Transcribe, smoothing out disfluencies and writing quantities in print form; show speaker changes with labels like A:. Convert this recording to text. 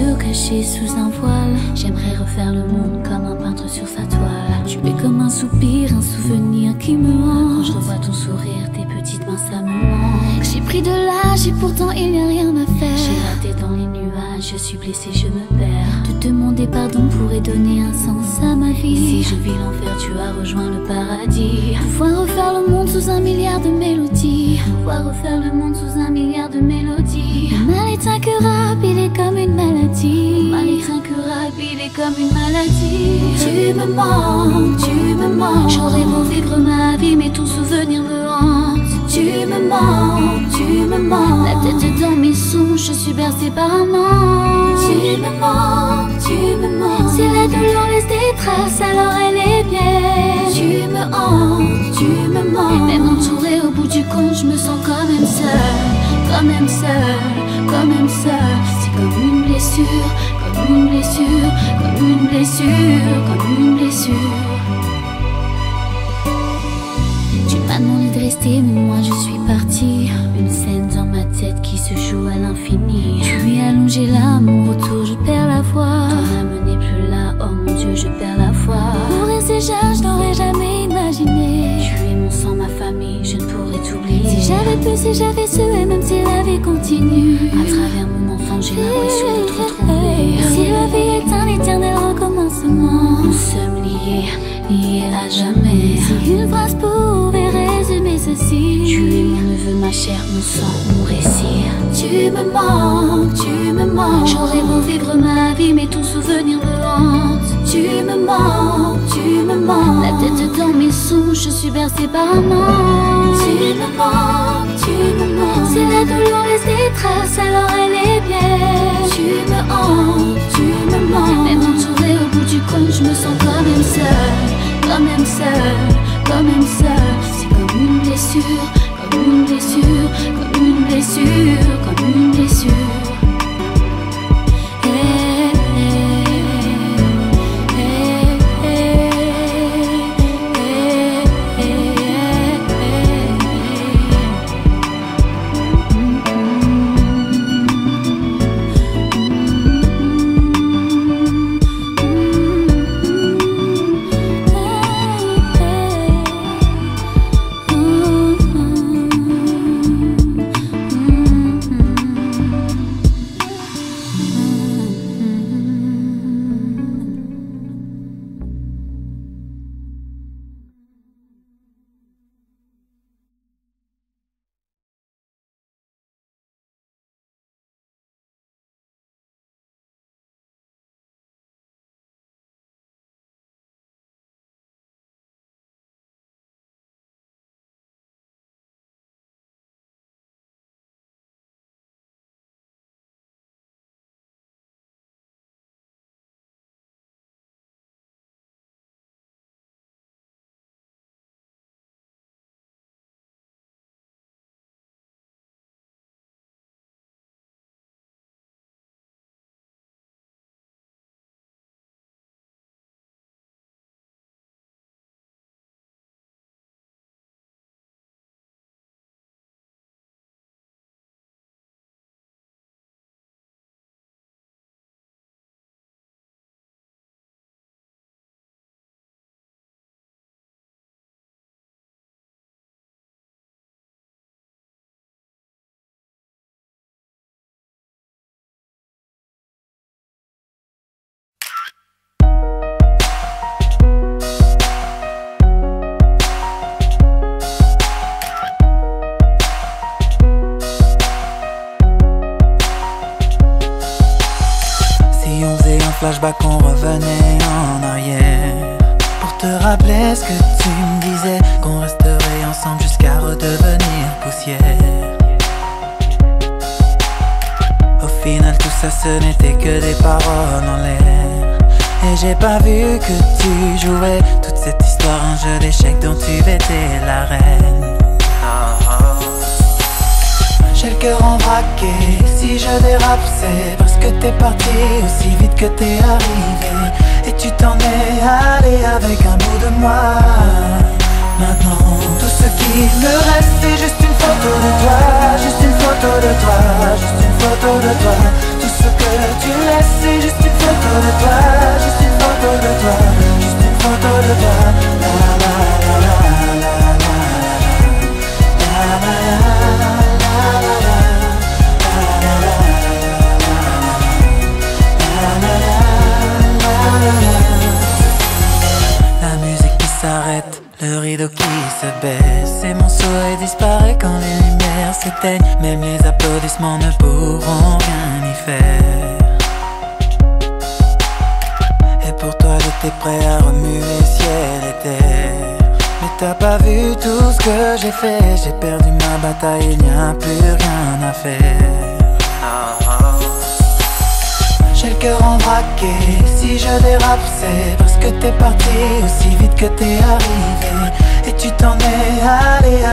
A: yeux cachés sous un voile. J'aimerais refaire le monde comme un peintre sur sa toile. Tu es comme un soupir, un souvenir qui me hante. Quand je revois ton sourire, tes petites mains, ça me manque. J'ai pris de l'âge et pourtant il n'y a rien à faire. J'ai raté dans les nuages, je suis blessée, je me perds. Te demander pardon pourrait donner un sens à ma vie. Si je vis l'enfer, tu as rejoint le paradis. Pouvoir refaire le monde sous un milliard de mélodies. Pouvoir refaire le monde sous un milliard de mélodies. Le mal est incurable, il est comme une maladie. Le mal est incurable, il est comme une maladie. Tu me manques, tu me manques. J'aurais beau vivre ma vie, mais ton souvenir me hante. Tu me manques, tu me manques. La tête dans mes songes, je suis bercée par un manque. Tu me manques, tu me manques. Si la douleur laisse des traces, alors elle est bien. Tu me hantes, tu me manques. Et même entourée au bout du compte, je me sens quand même seule. Quand même seule, quand même seule. C'est comme une blessure, comme une blessure, comme une blessure, comme une blessure. Tu m'as demandé de rester, mais moi je suis partie. Une scène dans ma tête qui se joue à l'infini. Tu es allongé là, mon retour, je perds la voix. Ton âme n'est plus là, oh mon Dieu, je perds la foi. Mourir ces jeunes, je n'aurais jamais imaginé. Tu es mon sang, ma famille, je ne pourrais t'oublier. Si j'avais pu, si j'avais su, et même si la vie continue. À travers mon enfant, j'ai l'impression de te retrouver. Si la vie est un éternel recommencement, nous sommes liés, liés à jamais. Si une phrase pouvait résumer ceci: tu es mon neveu, ma chair, mon sang, mon récit. Tu me manques, tu me manques. J'aurais beau vivre ma vie, mais ton souvenir me hante. Tu me manques, tu me manques. La tête dans mes songes, je suis bercée par un manque. Tu me manques, tu me manques. Si la douleur laisse des traces, alors elle est bien. Tu me hantes, tu me manques. Même entourée au bout du compte, je me sens quand même seule. Quand même seule, quand même seule. C'est comme une blessure, comme une blessure, comme une blessure, comme une blessure.
B: Flashback, on revenait en arrière pour te rappeler ce que tu me disais, qu'on resterait ensemble jusqu'à redevenir poussière. Au final tout ça ce n'était que des paroles en l'air. Et j'ai pas vu que tu jouais toute cette histoire, un jeu d'échecs dont tu étais la reine. J'ai le cœur en braqué, si je dérape c'est parce que t'es parti aussi vite que t'es arrivé. Et tu t'en es allé avec un bout de moi. Maintenant tout ce qui me reste c'est juste une photo de toi. Juste une photo de toi, juste une photo de toi. Tout ce que tu laisses C'est juste une photo de toi, juste une photo de toi, juste une photo de toi. La la la la la la la la la musique qui s'arrête, le rideau qui se baisse et mon souhait disparaît quand les lumières s'éteignent. Même les applaudissements ne pourront rien y faire. Et pour toi j'étais prêt à remuer ciel et terre. Mais t'as pas vu tout ce que j'ai fait. J'ai perdu ma bataille, il n'y a plus rien à faire. J'ai le cœur en vrac et si je dérape c'est parce que t'es parti aussi vite que t'es arrivé. Et tu t'en es allé.